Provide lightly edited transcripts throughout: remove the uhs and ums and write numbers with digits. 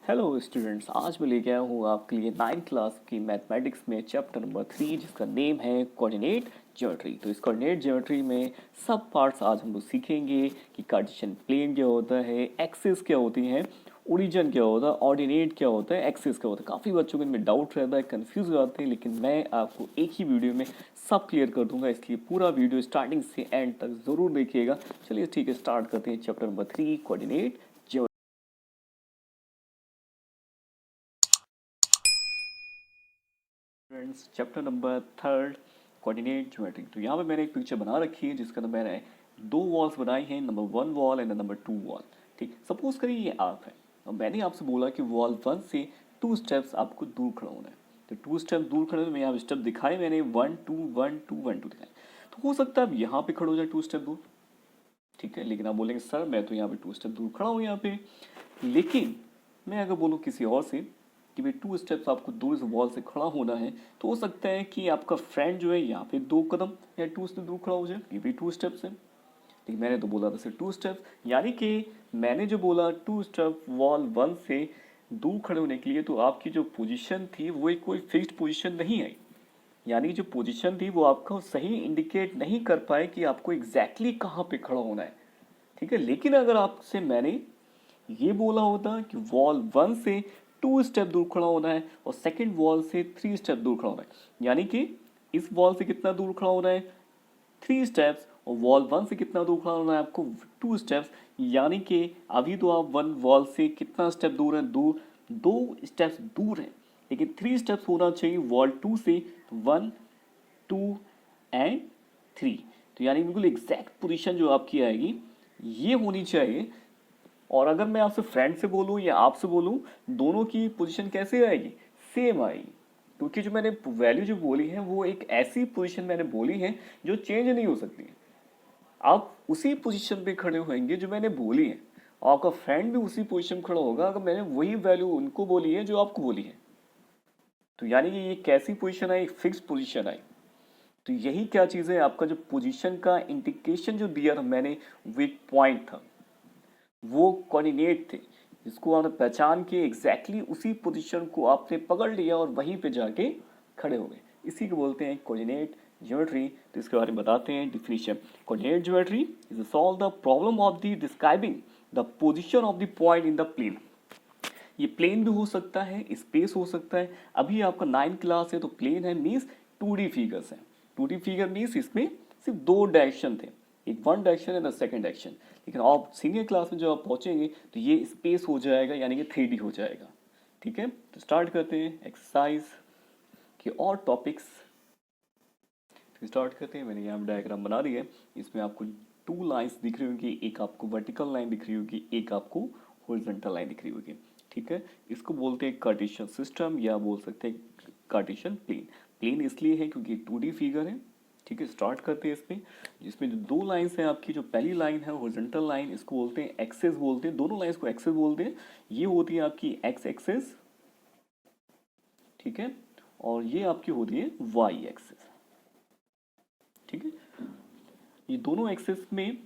Hello students, आज मैं लेके आया हूँ आपके लिए 9th क्लास की मैथमेटिक्स में चैप्टर नंबर 3 जिसका नेम है कोऑर्डिनेट ज्योमेट्री। तो इस कोऑर्डिनेट ज्योमेट्री में सब पार्ट्स आज हम लोग सीखेंगे कि कार्टेशियन प्लेन क्या होता है, एक्सिस क्या होती हैं, ओरिजिन क्या होता है, ऑर्डिनेट क्या होता है, एक्सिस क्या होता है। काफ़ी बच्चों को इनमें डाउट रहता है, कन्फ्यूज हो जाते हैं, लेकिन मैं आपको एक ही वीडियो में सब क्लियर कर दूंगा, इसलिए पूरा वीडियो स्टार्टिंग से एंड तक ज़रूर देखिएगा। चलिए ठीक है, स्टार्ट करते हैं chapter number 3 coordinate. Friends, chapter number 3 coordinate geometry. तो यहाँ पे मैंने एक पिक्चर बना रखी है जिसका मैंने दो वॉल्स बनाई हैं, number 1 wall and number 2 wall. ठीक, सपोज करिए ये आप है और मैंने आपसे बोला कि वॉल 1 से 2 स्टेप्स आपको दूर खड़ा होना है। तो 2 स्टेप दूर खड़े होने में यहाँ स्टेप दिखाए मैंने 1 2 1 2 1 2 दिखाए। तो हो सकता है अब यहाँ पे खड़े हो जाए 2 स्टेप दूर, ठीक है, लेकिन आप बोलेंगे सर मैं तो यहाँ पे 2 स्टेप दूर खड़ा हूँ यहाँ पे। लेकिन मैं अगर बोलूँ किसी और से कि भाई 2 स्टेप्स आपको दूर इस वॉल से खड़ा होना है, तो हो सकता है कि आपका फ्रेंड जो है यहाँ पे 2 कदम या 2 स्टेप दूर खड़ा हो जाए, ये भी 2 स्टेप्स है। लेकिन मैंने तो बोला था सिर्फ 2 स्टेप्स, यानी कि मैंने जो बोला 2 स्टेप वॉल 1 से दूर खड़े होने के लिए, तो आपकी जो पोजीशन थी वो एक कोई फिक्स्ड पोजीशन नहीं आई। यानी जो पोजीशन थी वो आपको सही इंडिकेट नहीं कर पाए कि आपको एग्जैक्टली कहाँ पे खड़ा होना है, ठीक है। लेकिन अगर आपसे मैंने ये बोला होता कि वॉल 1 से 2 स्टेप दूर खड़ा होना है और सेकंड वॉल से 3 स्टेप दूर खड़ा होना है, यानी कि इस वॉल से कितना दूर खड़ा होना है 3 स्टेप्स और वॉल 1 से कितना दूर खड़ा होना है आपको 2 स्टेप्स, यानी कि अभी तो आप 1 वॉल से कितना स्टेप दूर है, दूर 2 स्टेप्स दूर है, लेकिन 3 स्टेप्स होना चाहिए वॉल 2 से, 1 2 एंड 3। तो यानी बिल्कुल एग्जैक्ट पोजीशन जो आपकी आएगी ये होनी चाहिए। और अगर मैं आपसे फ्रेंड से बोलूँ या आपसे बोलूँ, दोनों की पोजीशन कैसे आएगी, सेम आएगी, क्योंकि जो मैंने वैल्यू जो बोली है वो एक ऐसी पोजीशन मैंने बोली है जो चेंज नहीं हो सकती है। आप उसी पोजीशन पे खड़े होंगे जो मैंने बोली है, और आपका फ्रेंड भी उसी पोजीशन में खड़ा होगा अगर मैंने वही वैल्यू उनको बोली है जो आपको बोली है। तो यानी कि ये कैसी पोजीशन आई, फिक्स पोजीशन आई। तो यही क्या चीज़ है, आपका जो पोजीशन का इंडिकेशन जो दिया था मैंने, वो एक पॉइंट था, वो कोऑर्डिनेट थे, जिसको आपने पहचान के एग्जैक्टली उसी पोजीशन को आपने पकड़ लिया और वहीं पे जाके खड़े हो गए। इसी को बोलते हैं कोऑर्डिनेट ज्योमेट्री। तो इसके बारे में बताते हैं definition. Coordinate geometry is solve the problem of the describing the position of the point in the plane. ये प्लेन भी हो सकता है, स्पेस हो सकता है। अभी आपका 9th क्लास है तो प्लेन है मीन्स 2D फिगर्स है। 2D फिगर मीन्स इसमें सिर्फ 2 डायरेक्शन थे, एक 1 डायरेक्शन एंड सेकंड डायरेक्शन। लेकिन आप सीनियर क्लास में जब आप पहुंचेंगे तो ये स्पेस हो जाएगा, यानी कि 3D हो जाएगा, ठीक है। तो स्टार्ट करते हैं एक्सरसाइज के और टॉपिक्स। स्टार्ट करते हैं। मैंने यहाँ डायग्राम बना दिया है, इसमें आपको 2 लाइंस दिख रही होगी, एक आपको वर्टिकल लाइन दिख रही होगी, एक आपको हॉरिजॉन्टल लाइन दिख रही होगी, ठीक है। इसको बोलते हैं कार्टेशियन सिस्टम या बोल सकते हैं कार्टेशियन प्लेन। प्लेन इसलिए है क्योंकि 2D फिगर है, ठीक है। स्टार्ट करते हैं इसमें, जिसमें जो 2 लाइंस हैं आपकी, जो पहली लाइन है हॉरिजॉन्टल लाइन, इसको बोलते हैं एक्सेस बोलते हैं, दोनों लाइंस को एक्सेस बोलते हैं। ये होती है आपकी एक्स एक्सेस, ठीक है, और ये आपकी होती है वाई एक्सेस, ठीक है। ये दोनों एक्सेस में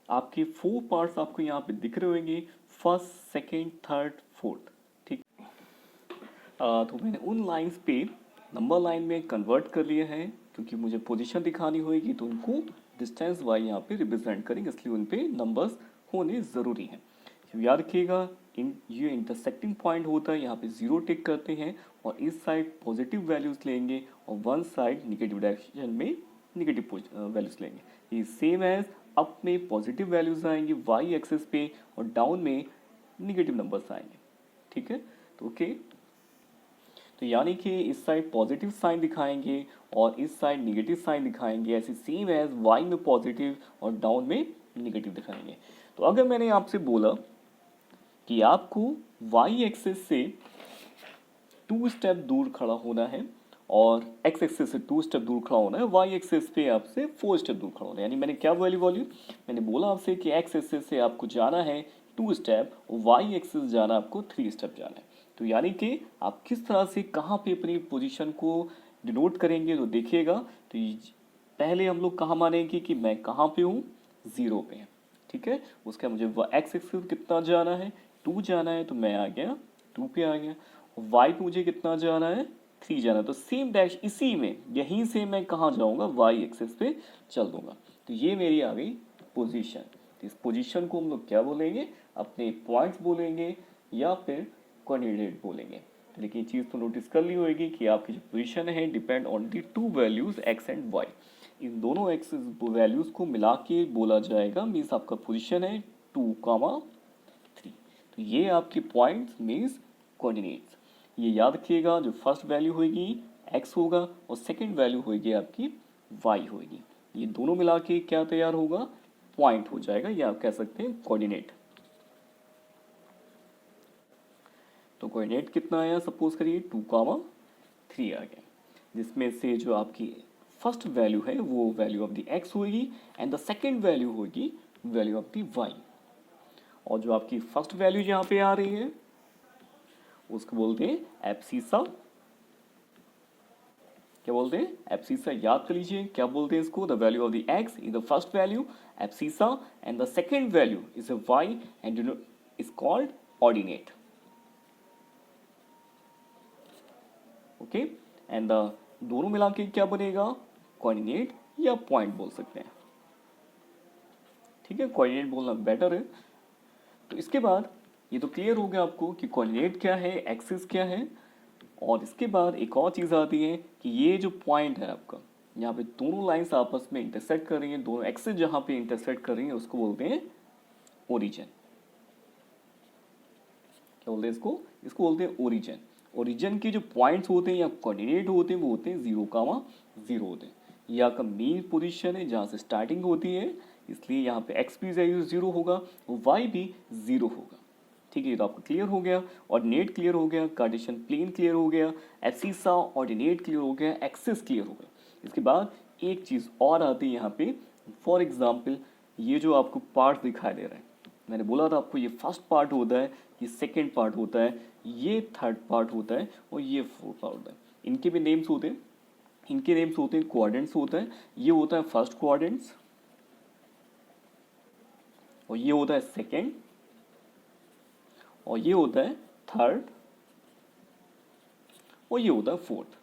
आपके 4 पार्ट्स आपको यहाँ पे दिख रहे होंगे, फर्स्ट सेकंड थर्ड फोर्थ, ठीक। तो मैंने उन लाइंस पे नंबर लाइन में कन्वर्ट कर लिया है, क्योंकि मुझे पोजीशन दिखानी होगी तो उनको डिस्टेंस वाई यहाँ पे रिप्रेजेंट करेंगे, इसलिए उन पे नंबर्स होने ज़रूरी हैं। याद रखिएगा, ये इंटरसेक्टिंग पॉइंट होता है, यहाँ पे 0 टिक करते हैं और इस साइड पॉजिटिव वैल्यूज लेंगे और वन साइड निगेटिव डायरेक्शन में निगेटिव वैल्यूज लेंगे। ये सेम एज अप में पॉजिटिव वैल्यूज आएंगे वाई एक्सेस पे और डाउन में निगेटिव नंबर्स आएंगे, ठीक है। तो ओके, तो यानी कि इस साइड पॉजिटिव साइन दिखाएंगे और इस साइड निगेटिव साइन दिखाएंगे, ऐसे सेम एज वाई में पॉजिटिव और डाउन में निगेटिव दिखाएंगे। तो अगर मैंने आपसे बोला कि आपको वाई एक्सेस से 2 स्टेप दूर खड़ा होना है और एक्स एक्सेस से 2 स्टेप दूर खड़ा होना है, वाई एक्सेस पे आपसे 4 स्टेप दूर खड़ा होना है, यानी मैंने क्या वैल्यू बोली, मैंने बोला आपसे कि एक्स एक्सेस से आपको जाना है 2 स्टेप और वाई एक्सेस जाना आपको 3 स्टेप जाना है। तो यानी कि आप किस तरह से कहाँ पे अपनी पोजीशन को डिनोट करेंगे, तो देखिएगा। तो पहले हम लोग कहाँ मानेंगे कि मैं कहाँ पे हूँ, 0 पे है, ठीक है। उसका मुझे एक्स एक्सेस कितना जाना है, 2 जाना है, तो मैं आ गया 2 पे आ गया, y पे मुझे कितना जाना है 3 जाना है, तो सेम डैश इसी में यहीं से मैं कहाँ जाऊँगा y एक्सिस पे चल दूंगा। तो ये मेरी आ गई पोजीशन। तो इस पोजीशन को हम लोग क्या बोलेंगे, अपने पॉइंट्स बोलेंगे या फिर कोऑर्डिनेट बोलेंगे। तो लेकिन ये चीज़ तो नोटिस कर ली होगी कि आपकी जो पोजीशन है depend on the to values x and y। इन दोनों एक्स वैल्यूज को मिला के बोला जाएगा, मीन्स आपका पोजीशन है 2,3। तो ये आपके पॉइंट्स मीन्स कोऑर्डिनेट्स। ये याद रखिएगा, जो फर्स्ट वैल्यू होगी x होगा और सेकंड वैल्यू होगी आपकी y होगी। ये दोनों मिला के क्या तैयार होगा, पॉइंट हो जाएगा, या आप कह सकते हैं कोऑर्डिनेट। तो कोऑर्डिनेट कितना आया, सपोज करिए 2,3 आ गया, जिसमें से जो आपकी फर्स्ट वैल्यू है वो वैल्यू ऑफ द x होगी एंड द सेकंड वैल्यू होगी वैल्यू ऑफ द y। और जो आपकी फर्स्ट वैल्यू यहाँ पे आ रही है उसको बोलते हैं एब्सिसा। क्या बोलते हैं, एब्सिसा। याद कर लीजिए क्या बोलते हैं इसको, the value of the x is the first value abscissa and the second value is a y and is called ordinate. Okay, and दोनों मिला के क्या बनेगा, कोऑर्डिनेट या पॉइंट बोल सकते हैं। ठीक है, कोऑर्डिनेट बोलना बेटर है। तो इसके बाद ये तो क्लियर हो गया आपको कि कोऑर्डिनेट क्या है, एक्सिस क्या है। और इसके बाद एक और चीज़ आती है कि ये जो पॉइंट है आपका, यहाँ पे दोनों लाइंस आपस में इंटरसेक्ट कर रही हैं, दोनों एक्सिस जहाँ पे इंटरसेक्ट कर रही हैं उसको बोलते हैं ओरिजिन। क्या बोलते हैं इसको, इसको बोलते हैं ओरिजिन। ओरिजिन के जो पॉइंट्स होते हैं या कोऑर्डिनेट होते हैं वो होते हैं 0,0 होते हैं। ये आपका मेन पोजीशन है जहाँ से स्टार्टिंग होती है, इसलिए यहाँ पे एक्स भी 0 होगा, वाई भी 0 होगा। ठीक है, तो आपको क्लियर हो गया, ऑर्डिनेट क्लियर हो गया, कार्टेशियन प्लेन क्लियर हो गया, एब्सिसा ऑर्डिनेट क्लियर हो गया, एक्सिस क्लियर हो गया। इसके बाद एक चीज़ और आती है यहाँ पे, फॉर एग्जाम्पल ये जो आपको पार्ट दिखाई दे रहा है, मैंने बोला था आपको ये फर्स्ट पार्ट होता है, ये सेकेंड पार्ट होता है, ये थर्ड पार्ट होता है और ये फोर्थ पार्ट होता है। इनके भी नेम्स होते हैं, इनके नेम्स होते हैं क्वाड्रेंट्स होता है। ये होता है फर्स्ट क्वाड्रेंट्स और ये होता है सेकेंड और ये होता है थर्ड और ये होता है फोर्थ।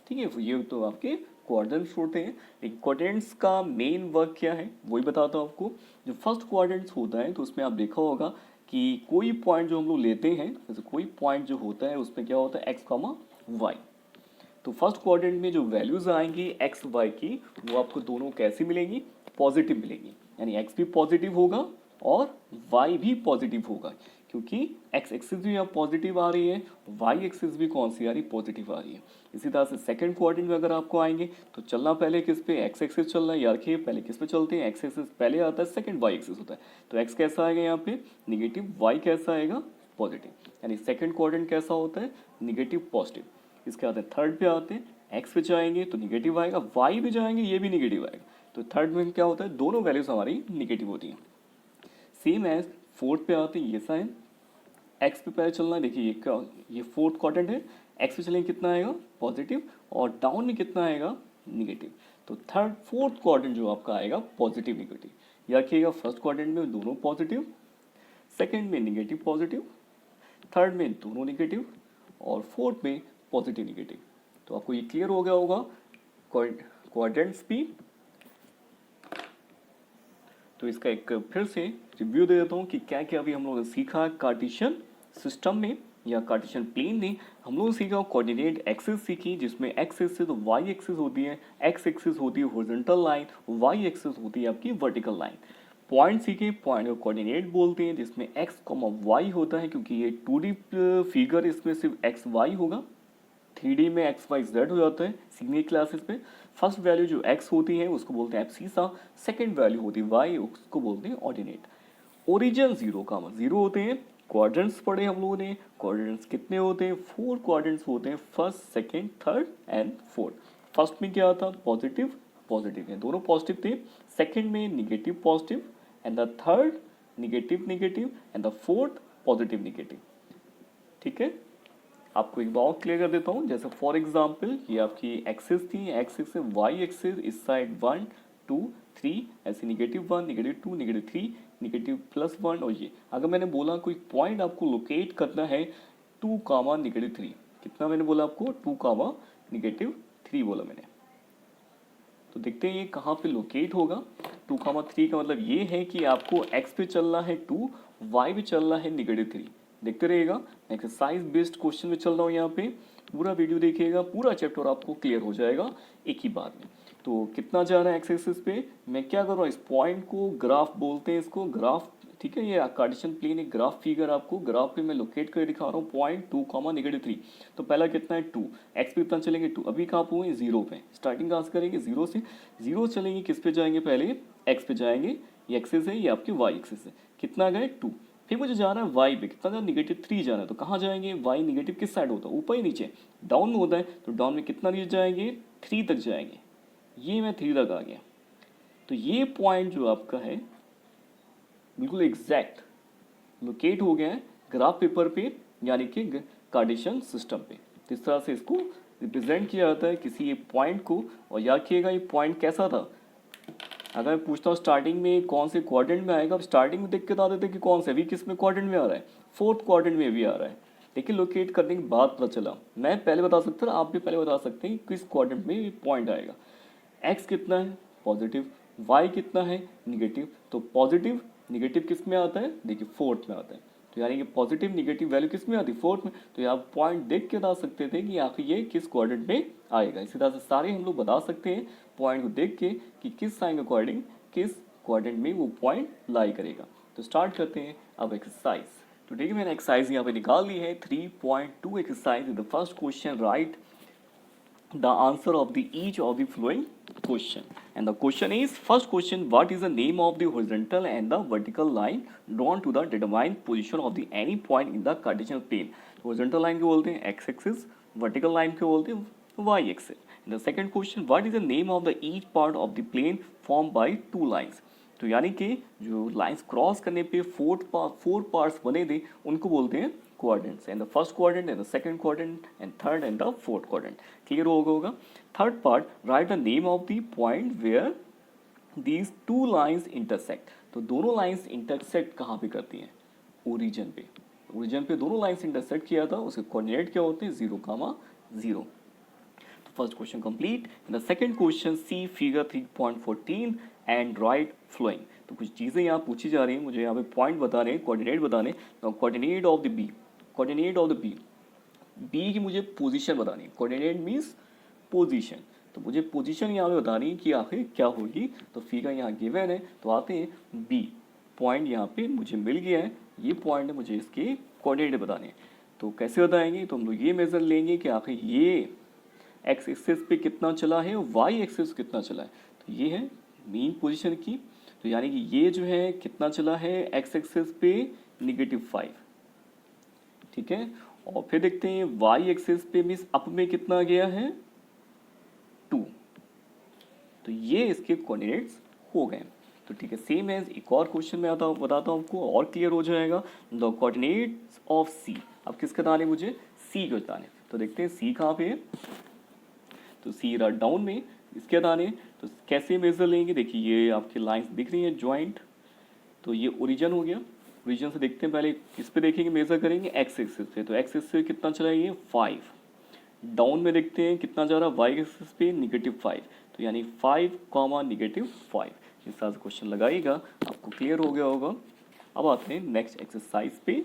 ठीक है, ये तो आपके क्वाड्रेंट्स होते हैं। लेकिन क्वाड्रेंट्स का मेन वर्क क्या है वही बताता हूँ आपको। जो फर्स्ट क्वाड्रेंट्स होता है तो उसमें आप देखा होगा कि कोई पॉइंट जो हम लोग लेते हैं, जैसे कोई पॉइंट जो होता है उसमें क्या होता है एक्स कॉमा वाई। तो फर्स्ट क्वाड्रेंट में जो वैल्यूज आएंगी एक्स वाई की वो आपको दोनों कैसी मिलेंगी, पॉजिटिव मिलेंगी। यानी एक्स भी पॉजिटिव होगा और वाई भी पॉजिटिव होगा, क्योंकि एक्स एक्सिस भी यहाँ पॉजिटिव आ रही है, वाई एक्सिस भी कौन सी आ रही है, पॉजिटिव आ रही है। इसी तरह से सेकंड क्वाड्रेंट में अगर आपको आएंगे तो चलना पहले किस पे, एक्स एक्सिस चलना है। याद रखिए पहले किस पे चलते हैं, एक्स एक्सिस पहले आता है, सेकंड वाई एक्सिस होता है। तो एक्स कैसा आएगा यहाँ पे निगेटिव, वाई कैसा आएगा पॉजिटिव। यानी सेकंड क्वाड्रेंट कैसा होता है, निगेटिव पॉजिटिव। इसके आते हैं थर्ड पे आते हैं, एक्स पे जाएंगे तो निगेटिव आएगा, वाई पे जाएंगे ये भी निगेटिव आएगा। तो थर्ड में क्या होता है, दोनों वैल्यूज हमारी निगेटिव होती हैं। सेम एज फोर्थ पे आते हैं, ये साइन एक्स पे पहले चलना है। देखिए ये क्या, ये फोर्थ क्वाड्रेंट है, एक्स पे चलेंगे कितना आएगा पॉजिटिव और डाउन में कितना आएगा निगेटिव। तो थर्ड फोर्थ क्वाड्रेंट जो आपका आएगा पॉजिटिव निगेटिव। याद रखिएगा फर्स्ट क्वाड्रेंट में दोनों पॉजिटिव, सेकेंड में निगेटिव पॉजिटिव, थर्ड में दोनों निगेटिव और फोर्थ में पॉजिटिव निगेटिव। तो आपको ये क्लियर हो गया होगा क्वाड्रेंट्स भी। तो इसका एक फिर से रिव्यू दे देता हूँ कि क्या क्या अभी हम लोगों ने सीखा कार्टेशियन सिस्टम में या कार्टेशियन प्लेन में। हम लोगों ने सीखा कोऑर्डिनेट एक्सिस सीखी, जिसमें एक्स एक्सिस तो वाई एक्सिस होती है, एक्स एक्सिस होती है हॉरिजॉन्टल लाइन, वाई एक्सिस होती है आपकी वर्टिकल लाइन। पॉइंट सीखे, पॉइंट को कोऑर्डिनेट बोलते हैं, जिसमें एक्स कॉमा वाई होता है, क्योंकि ये 2D फिगर इसमें सिर्फ एक्स वाई होगा, 3D में एक्स वाई जेड हो जाता है सीनियर क्लासेस में। फर्स्ट वैल्यू जो एक्स होती है उसको बोलते हैं एब्सिसा, सेकंड वैल्यू होती है वाई, उसको बोलते हैं ऑर्डिनेट। ओरिजिन 0,0 होते हैं। क्वाड्रेंट्स पढ़े हम लोगों ने, क्वाड्रेंट्स कितने होते हैं, 4 क्वाड्रेंट्स होते हैं, first second third and fourth. First में क्या था पॉजिटिव, पॉजिटिव है, दोनों पॉजिटिव थे। सेकंड में negative positive and the third negative negative and the fourth positive negative. ठीक है, आपको एक बार क्लियर कर देता हूँ। जैसे फॉर एग्जांपल ये आपकी एक्सिस थी, एक्स एक्सिस वाई एक्सिस, इस साइड 1 2 3, ऐसे -1 -2 -3 -+1। और ये अगर मैंने बोला कोई पॉइंट आपको लोकेट करना है 2, -3, कितना मैंने बोला आपको 2, -3 बोला मैंने। तो देखते हैं ये कहाँ पे लोकेट होगा। 2, 3 का मतलब ये है कि आपको x पे चलना है 2, y पे चलना है -3। देखते रहिएगा, एक्सरसाइज बेस्ड क्वेश्चन में चल रहा हूँ यहाँ पे। पूरा वीडियो देखिएगा, पूरा चैप्टर आपको क्लियर हो जाएगा एक ही बार में। तो कितना जा रहा है एक्स एक्सिस पे, मैं क्या कर रहा हूँ, इस पॉइंट को ग्राफ बोलते हैं, इसको ग्राफ, ठीक है। ये कार्टेशियन प्लेन एक ग्राफ फिगर आपको ग्राफ पे मैं लोकेट करके दिखा रहा हूँ पॉइंट 2, -3। तो पहला कितना है 2, एक्स पे कितना चलेंगे 2, अभी कहाँ पे हुए 0 पे, स्टार्टिंग कहाँ से करेंगे 0 से। 0 चलेंगे किस पे जाएंगे, पहले एक्स पे जाएंगे, ये एक्सिस है, ये आपके वाई एक्सिस है, कितना गए 2। फिर मुझे जाना है वाई पे, कितना जाना -3 जाना है, तो कहाँ जाएंगे, वाई नेगेटिव किस साइड होता है, ऊपर ही नीचे, डाउन में होता है, तो डाउन में कितना नीचे जाएंगे 3 तक जाएंगे। ये मैं 3 तक आ गया। तो ये पॉइंट जो आपका है बिल्कुल एग्जैक्ट लोकेट हो गया है ग्राफ पेपर पे, यानी कि कार्टेशियन सिस्टम पे। तो इस तरह से इसको रिप्रेजेंट किया जाता है किसी एक पॉइंट को। और याद रखिएगा ये पॉइंट कैसा था, अगर मैं पूछता हूँ स्टार्टिंग में कौन से क्वाड्रेंट में आएगा, अब स्टार्टिंग में देख के बता देते कि कौन से, अभी किस में क्वाड्रेंट में आ रहा है, 4th क्वाड्रेंट में भी आ रहा है। लेकिन लोकेट करने के बाद पता चला, मैं पहले बता सकता था, आप भी पहले बता सकते हैं किस क्वाड्रेंट में ये पॉइंट आएगा। एक्स कितना है पॉजिटिव, वाई कितना है निगेटिव, तो पॉजिटिव निगेटिव किस में आता है, देखिए 4th में आता है। तो यानी कि पॉजिटिव निगेटिव वैल्यू किस में आती है 4th में। तो यहाँ पॉइंट देख के बता सकते थे कि आखिर ये किस क्वाड्रेंट में आएगा। इसी तरह से सारे हम लोग बता सकते हैं पॉइंट को देख के कि किस साइन के अकॉर्डिंग किस क्वाड्रेंट में वो पॉइंट लाई करेगा। तो स्टार्ट करते हैं अब एक्सरसाइज। तो देखिए मैंने एक्सरसाइज यहाँ पे निकाल ली है 3.2 exercise. The first question right the answer of the each of the following question, and the question is, first question, what is the name of the horizontal and the vertical line drawn to the determine position of the any point in the Cartesian plane। horizontal line को बोलते हैं x axis, vertical line को बोलते हैं y axis। the second question, what is the name of the each part of the plane formed by two lines। तो यानी कि जो लाइंस क्रॉस करने पे 4 पार्ट्स बने थे उनको बोलते हैं quadrants, and the first quadrant and the second quadrant and third and the fourth quadrant। Clear होगा। Third part, write the name of the point where these two lines intersect. तो दोनों लाइंस इंटरसेक्ट कहाँ पे करती हैं, origin पे। Origin पे दोनों लाइंस इंटरसेक्ट किया था, उसके कोऑर्डिनेट क्या होते हैं 0, 0। तो first question complete. The second question, see figure 3.14 and write following. तो कुछ चीज़ें यहाँ पूछी जा रही हैं, मुझे यहाँ पे पॉइंट बता रहे हैं, कोऑर्डिनेट बता रहे हैं। Coordinate of the B, coordinate of the B, B की मुझे पोजीशन बतानी है। कोऑर्डिनेट मीन्स पोजीशन, तो मुझे पोजीशन यहाँ पे बतानी है कि आखिर क्या होगी। तो फिगर यहाँ गिवन है, तो आते हैं बी पॉइंट, यहाँ पे मुझे मिल गया है, ये पॉइंट है, मुझे इसके कोऑर्डिनेट बताने हैं। तो कैसे बताएंगे, तो हम लोग ये मेजर लेंगे कि आखिर ये एक्स एक्सिस पे कितना चला है और वाई एक्सिस कितना चला है। तो ये है मीन पोजीशन की, तो यानी कि ये जो है कितना चला है एक्स एक्सिस पे -5, ठीक है। और फिर देखते हैं वाई एक्सिस पे मीन्स अप में कितना गया है 2। तो ये इसके कोऑर्डिनेट्स हो गए। तो ठीक है, सेम एज एक और क्वेश्चन में बताता हूँ आपको और क्लियर हो जाएगा। द कोऑर्डिनेट्स ऑफ सी, अब किसके बताने, मुझे सी को बताने। तो देखते हैं सी कहाँ पे है, तो सी रहा डाउन में, इसके बताने। तो कैसे मेजर लेंगे, देखिए ये आपकी लाइंस दिख रही हैं जॉइंट, तो ये ओरिजिन हो गया। ओरिजिन से देखते हैं, पहले किस पे देखेंगे, मेजर करेंगे एक्स एक्सिस पे। तो एक्स एक्सिस पे कितना चला है ये 5। डाउन में देखते हैं कितना जा रहा है वाई एक्सिस पे -5, तो यानी 5, -5। इस तरह से क्वेश्चन लगाइएगा, आपको क्लियर हो गया होगा। अब आते हैं नेक्स्ट एक्सरसाइज पे।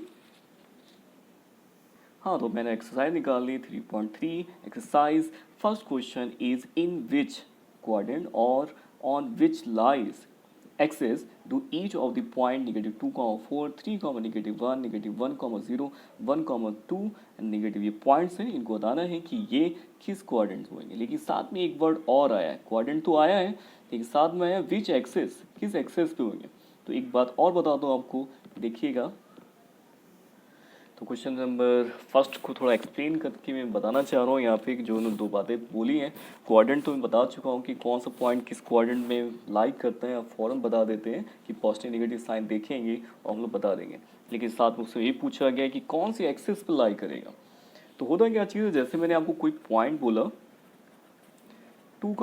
हाँ, तो मैंने एक्सरसाइज निकाल ली 3.3 exercise. First question is, in which quadrant or on which lies axes do each of the point -2, 4, 3, -1, -1, 0, 1, 2 and negative. ये पॉइंट्स हैं, इनको बताना है कि ये किस क्वाड्रेंट होंगे। लेकिन साथ में एक वर्ड और आया है, क्वाड्रेंट तो आया है लेकिन साथ में आया विच एक्सेस, किस एक्सेस पे होंगे। तो एक बात और बता दो आपको, देखिएगा। तो क्वेश्चन नंबर फर्स्ट को थोड़ा एक्सप्लेन करके मैं बताना चाह रहा हूँ यहाँ पे, जो उन्होंने 2 बातें बोली हैं। क्वाड्रेंट तो मैं बता चुका हूँ कि कौन सा पॉइंट किस क्वाड्रेंट में लाइक करते हैं, आप फॉरन बता देते हैं कि पॉजिटिव नेगेटिव साइन देखेंगे और हम लोग बता देंगे। लेकिन साथ में उससे ये पूछा गया कि कौन सी एक्सिस पर लाइक करेगा। तो होता क्या चीज़ है, जैसे मैंने आपको कोई पॉइंट बोला 2,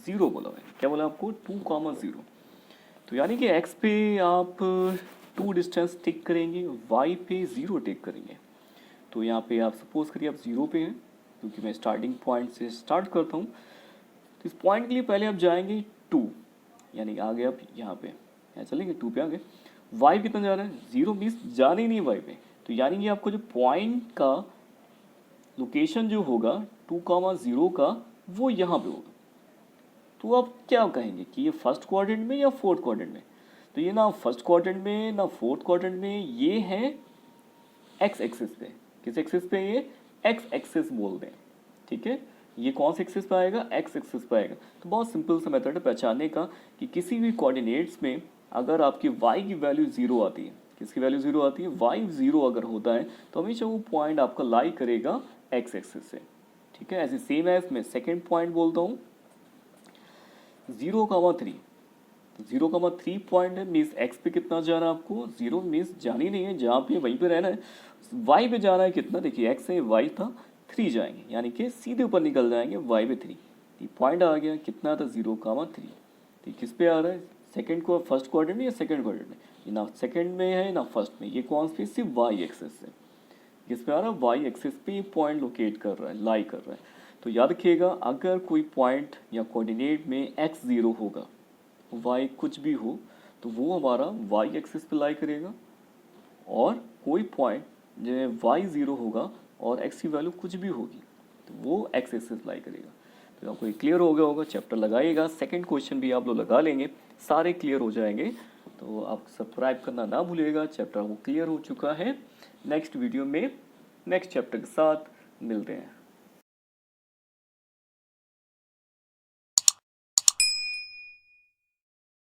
0 बोला हुआ है। क्या बोला आपको? 2,0। तो यानी कि x पे आप 2 डिस्टेंस टिक करेंगे, y पे 0 टिक करेंगे। तो यहाँ पे आप सपोज करिए आप 0 पे हैं, क्योंकि मैं स्टार्टिंग पॉइंट से स्टार्ट करता हूँ। तो इस पॉइंट के लिए पहले आप जाएंगे 2, यानी कि आगे आप यहाँ पे यहाँ चलेंगे 2 पे आगे। y कितना जा रहा है? 0 मीन्स जाना ही नहीं y पे। तो यानी कि आपको जो पॉइंट का लोकेशन जो होगा 2,0 का, वो यहाँ पे होगा। तो आप क्या कहेंगे कि ये फर्स्ट क्वाड्रेंट में या फोर्थ क्वाड्रेंट में? तो ये ना फर्स्ट क्वाड्रेंट में ना फोर्थ क्वाड्रेंट में, ये है एक्स एक्सिस पे। किस एक्सिस पे? ये एक्स एक्सिस बोल दें, ठीक है। ये कौन से एक्सिस पे आएगा? एक्स एक्सिस पे आएगा। तो बहुत सिंपल सा मेथड है पहचानने का कि किसी भी कोऑर्डिनेट्स में अगर आपकी y की वैल्यू 0 आती है, किसकी वैल्यू 0 आती है? y 0 अगर होता है तो हमेशा वो पॉइंट आपका लाई करेगा एक्स एक्सिस से, ठीक है। ऐसे सेम एज मैं सेकेंड पॉइंट बोलता हूँ 0,3। तो 0,3 पॉइंट है, मीन्स एक्स पे कितना जाना है आपको? 0 मीन्स जानी नहीं है, जहाँ पे वहीं पे रहना है। वाई पे जाना है कितना? देखिए एक्स है, वाई था 3 जाएंगे, यानी कि सीधे ऊपर निकल जाएंगे वाई पे 3। पॉइंट आ गया कितना था? 0,3। तो किस पे आ रहा है? सेकेंड को फर्स्ट क्वाड्रेंट में या सेकेंड क्वाड्रेंट में? ये ना सेकेंड में है ना फर्स्ट में। ये कौन सी? सिर्फ वाई एक्सेस से। किस पे आ रहा है? वाई एक्सिस पे ये पॉइंट लोकेट कर रहा है, लाई कर रहा है। तो याद रखिएगा, अगर कोई पॉइंट या कोऑर्डिनेट में x 0 होगा, y कुछ भी हो, तो वो हमारा y एक्सिस पे लाई करेगा। और कोई पॉइंट जो y 0 होगा और x की वैल्यू कुछ भी होगी, तो वो x एक्सिस लाई करेगा। तो आपको क्लियर हो गया होगा। चैप्टर लगाइएगा, सेकंड क्वेश्चन भी आप लोग लगा लेंगे, सारे क्लियर हो जाएंगे। तो आप सब्सक्राइब करना ना भूलिएगा। चैप्टर वो क्लियर हो चुका है। नेक्स्ट वीडियो में नेक्स्ट चैप्टर के साथ मिलते हैं।